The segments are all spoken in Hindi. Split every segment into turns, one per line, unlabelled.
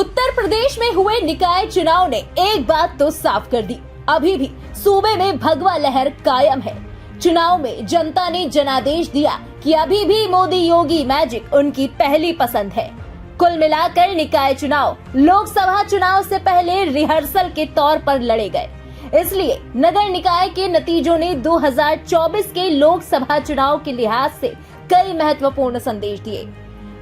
उत्तर प्रदेश में हुए निकाय चुनाव ने एक बात तो साफ कर दी, अभी भी सूबे में भगवा लहर कायम है। चुनाव में जनता ने जनादेश दिया कि अभी भी मोदी योगी मैजिक उनकी पहली पसंद है। कुल मिलाकर निकाय चुनाव लोकसभा चुनाव से पहले रिहर्सल के तौर पर लड़े गए, इसलिए नगर निकाय के नतीजों ने 2024 के लोकसभा चुनाव के लिहाज से कई महत्वपूर्ण संदेश दिए।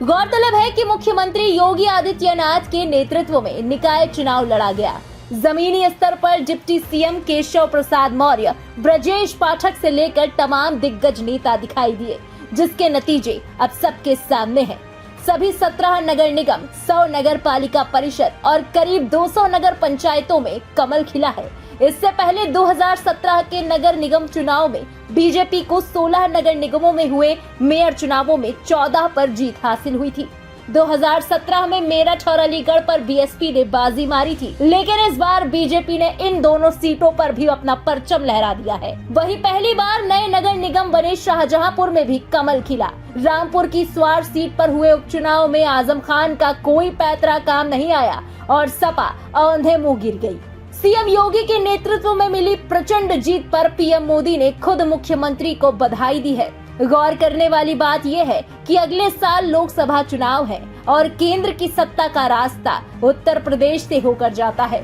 गौरतलब है कि मुख्यमंत्री योगी आदित्यनाथ के नेतृत्व में निकाय चुनाव लड़ा गया। जमीनी स्तर पर डिप्टी सीएम केशव प्रसाद मौर्य, ब्रजेश पाठक से लेकर तमाम दिग्गज नेता दिखाई दिए, जिसके नतीजे अब सबके सामने हैं। सभी 17 नगर निगम, 100 नगर पालिका परिषद और करीब 200 नगर पंचायतों में कमल खिला है। इससे पहले 2017 के नगर निगम चुनाव में बीजेपी को 16 नगर निगमों में हुए मेयर चुनावों में 14 पर जीत हासिल हुई थी। 2017 में मेरठ और अलीगढ़ पर बीएसपी ने बाजी मारी थी, लेकिन इस बार बीजेपी ने इन दोनों सीटों पर भी अपना परचम लहरा दिया है। वहीं पहली बार नए नगर निगम बने शाहजहांपुर में भी कमल खिला। रामपुर की स्वार सीट पर हुए उपचुनाव में आजम खान का कोई पैतरा काम नहीं आया और सपा औंधे मुंह गिर गई। सीएम योगी के नेतृत्व में मिली प्रचंड जीत पर पीएम मोदी ने खुद मुख्यमंत्री को बधाई दी है। गौर करने वाली बात यह है कि अगले साल लोकसभा चुनाव है और केंद्र की सत्ता का रास्ता उत्तर प्रदेश से होकर जाता है।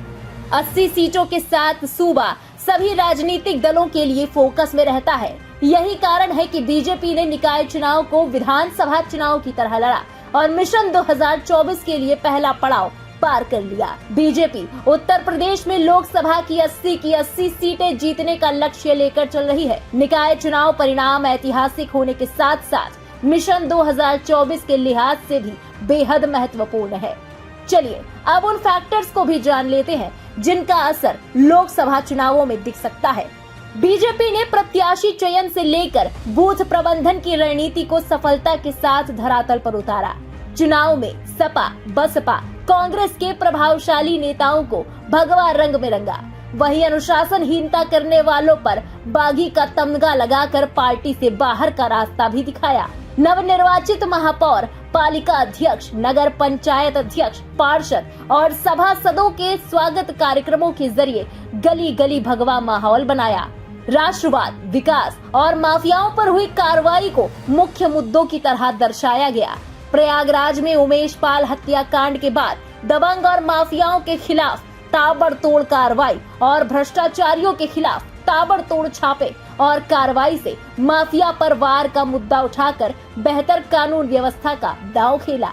80 सीटों के साथ सूबा सभी राजनीतिक दलों के लिए फोकस में रहता है। यही कारण है कि बीजेपी ने निकाय चुनाव को विधानसभा चुनाव की तरह लड़ा और मिशन 2024 के लिए पहला पड़ाव पार कर लिया। बीजेपी उत्तर प्रदेश में लोकसभा की 80 सीटें जीतने का लक्ष्य लेकर चल रही है। निकाय चुनाव परिणाम ऐतिहासिक होने के साथ साथ मिशन 2024 के लिहाज से भी बेहद महत्वपूर्ण है। चलिए अब उन फैक्टर्स को भी जान लेते हैं जिनका असर लोकसभा चुनावों में दिख सकता है। बीजेपी ने प्रत्याशी चयन से लेकर बूथ प्रबंधन की रणनीति को सफलता के साथ धरातल पर उतारा। चुनाव में सपा, बसपा, कांग्रेस के प्रभावशाली नेताओं को भगवा रंग में रंगा। वहीं अनुशासनहीनता करने वालों पर बागी का तमगा लगाकर पार्टी से बाहर का रास्ता भी दिखाया। नवनिर्वाचित महापौर, पालिका अध्यक्ष, नगर पंचायत अध्यक्ष, पार्षद और सभासदों के स्वागत कार्यक्रमों के जरिए गली गली भगवा माहौल बनाया। राष्ट्रवाद, विकास और माफियाओं पर हुई कार्रवाई को मुख्य मुद्दों की तरह दर्शाया गया। प्रयागराज में उमेश पाल हत्याकांड के बाद दबंग और माफियाओं के खिलाफ ताबड़तोड़ कार्रवाई और भ्रष्टाचारियों के खिलाफ ताबड़तोड़ छापे और कार्रवाई से माफिया पर वार का मुद्दा उठाकर बेहतर कानून व्यवस्था का दांव खेला।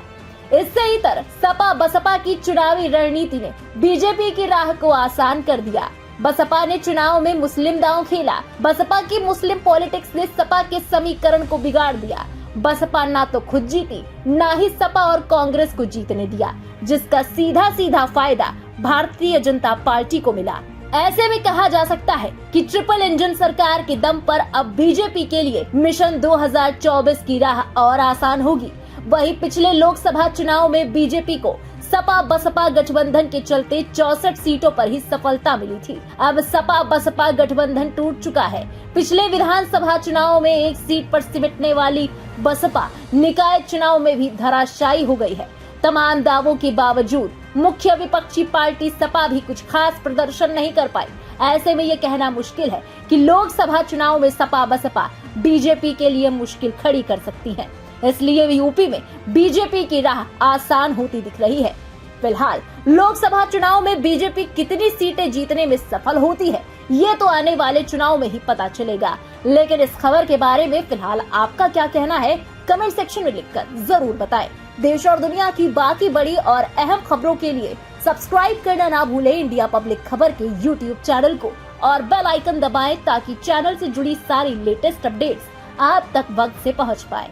इससे इतर सपा बसपा की चुनावी रणनीति ने बीजेपी की राह को आसान कर दिया। बसपा ने चुनाव में मुस्लिम दांव खेला। बसपा की मुस्लिम पॉलिटिक्स ने सपा के समीकरण को बिगाड़ दिया। बसपा ना तो खुद जीती, ना ही सपा और कांग्रेस को जीतने दिया, जिसका सीधा फायदा भारतीय जनता पार्टी को मिला। ऐसे में कहा जा सकता है कि ट्रिपल इंजन सरकार के दम पर अब बीजेपी के लिए मिशन 2024 की राह और आसान होगी। वहीं पिछले लोकसभा चुनाव में बीजेपी को सपा बसपा गठबंधन के चलते 64 सीटों पर ही सफलता मिली थी। अब सपा बसपा गठबंधन टूट चुका है। पिछले विधानसभा चुनाव में एक सीट पर सिमटने वाली बसपा निकाय चुनाव में भी धराशायी हो गई है। तमाम दावों के बावजूद मुख्य विपक्षी पार्टी सपा भी कुछ खास प्रदर्शन नहीं कर पाई। ऐसे में ये कहना मुश्किल है कि लोकसभा चुनाव में सपा बसपा बीजेपी के लिए मुश्किल खड़ी कर सकती है। इसलिए यूपी में बीजेपी की राह आसान होती दिख रही है। फिलहाल लोकसभा चुनाव में बीजेपी कितनी सीटें जीतने में सफल होती है, ये तो आने वाले चुनाव में ही पता चलेगा। लेकिन इस खबर के बारे में फिलहाल आपका क्या कहना है, कमेंट सेक्शन में लिखकर जरूर बताएं। देश और दुनिया की बाकी बड़ी और अहम खबरों के लिए सब्सक्राइब करना ना भूलें इंडिया पब्लिक खबर के YouTube चैनल को और बेल आइकन दबाएं ताकि चैनल से जुड़ी सारी लेटेस्ट अपडेट्स आप तक वक्त से पहुंच पाए।